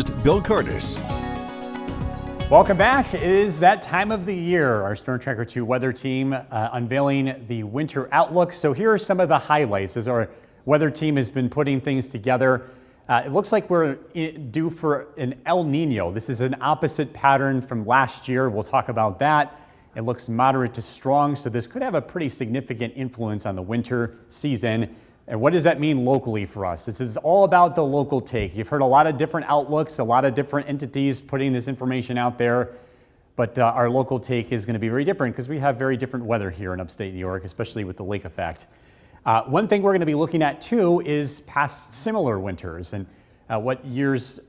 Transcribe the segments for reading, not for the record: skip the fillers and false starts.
Bill Curtis. Welcome back. It is that time of the year. Our Storm Tracker 2 weather team unveiling the winter outlook. So here are some of the highlights as our weather team has been putting things together. It looks like we're due for an El Nino. This is an opposite pattern from last year. We'll talk about that. It looks moderate to strong, so this could have a pretty significant influence on the winter season. And what does that mean locally for us? This is all about the local take. You've heard a lot of different outlooks, a lot of different entities putting this information out there, but our local take is going to be very different because we have very different weather here in upstate New York, especially with the lake effect. One thing we're going to be looking at too is past similar winters and what years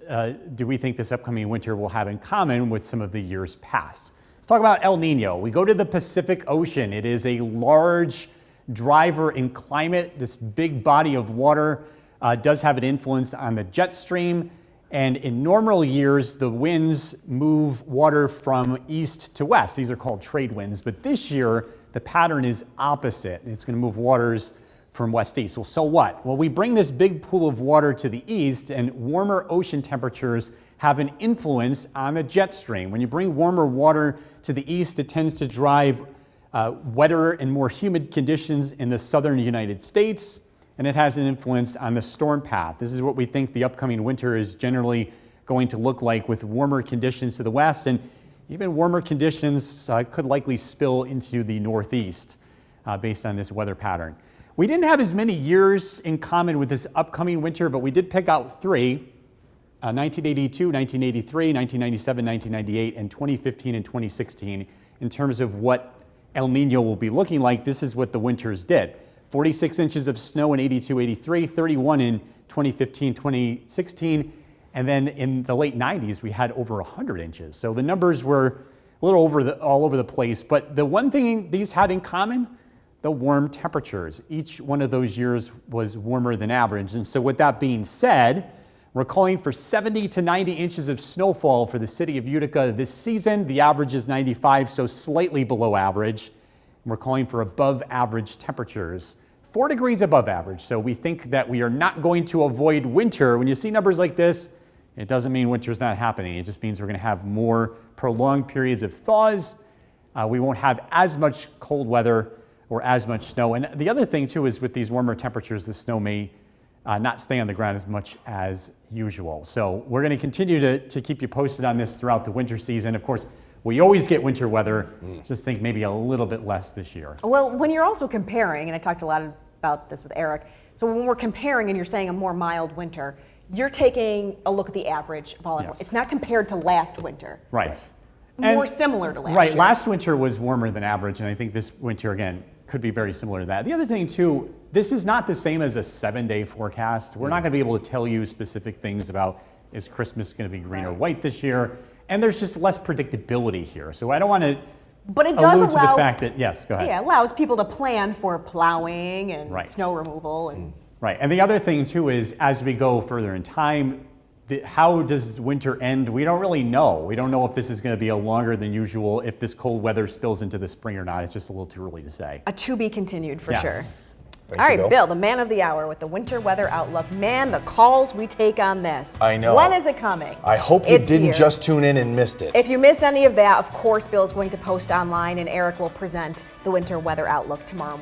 do we think this upcoming winter will have in common with some of the years past. Let's talk about El Nino. We go to the Pacific Ocean. It is a large driver in climate. This big body of water does have an influence on the jet stream. And in normal years, the winds move water from east to west. These are called trade winds. But this year, the pattern is opposite. It's going to move waters from west to east. Well, so what? Well, we bring this big pool of water to the east, and warmer ocean temperatures have an influence on the jet stream. When you bring warmer water to the east, it tends to drive wetter and more humid conditions in the southern United States, and it has an influence on the storm path. This is what we think the upcoming winter is generally going to look like, with warmer conditions to the west, and even warmer conditions could likely spill into the northeast based on this weather pattern. We didn't have as many years in common with this upcoming winter, but we did pick out three: 1982, 1983, 1997, 1998, and 2015 and 2016 in terms of what El Nino will be looking like. This is what the winters did. 46 inches of snow in 82, 83, 31 in 2015, 2016, and then in the late 90s, we had over 100 inches. So the numbers were a little all over the place, but the one thing these had in common, the warm temperatures. Each one of those years was warmer than average. And so with that being said, we're calling for 70 to 90 inches of snowfall for the city of Utica this season. The average is 95, so slightly below average. We're calling for above average temperatures, 4 degrees above average. So we think that we are not going to avoid winter. When you see numbers like this, it doesn't mean winter's not happening. It just means we're going to have more prolonged periods of thaws. We won't have as much cold weather or as much snow. And the other thing too is with these warmer temperatures, the snow may not stay on the ground as much as usual. So we're going to continue to keep you posted on this throughout the winter season. Of course, we always get winter weather. Just think maybe a little bit less this year. Well, when you're also comparing, and I talked a lot about this with Eric, so when we're comparing and you're saying a more mild winter, you're taking a look at the average of all. Yes. It's not compared to last winter. Right. More similar to last year. Right. Last winter was warmer than average, and I think this winter, again, could be very similar to that. The other thing, too, this is not the same as a 7-day forecast. We're not going to be able to tell you specific things about, is Christmas going to be green or white this year? And there's just less predictability here. So I don't want to allude to the fact that, yes, go ahead. Yeah, it allows people to plan for plowing and snow removal. And Right. And the other thing, too, is as we go further in time, how does winter end? We don't really know. We don't know if this is going to be a longer than usual, if this cold weather spills into the spring or not. It's just a little too early to say. A to be continued for sure. Thank All you, right, Bill, the man of the hour with the winter weather outlook. Man, the calls we take on this. I know. When is it coming? I hope you didn't here. just tune in and missed it. If you missed any of that, of course, Bill is going to post online, and Eric will present the winter weather outlook tomorrow morning.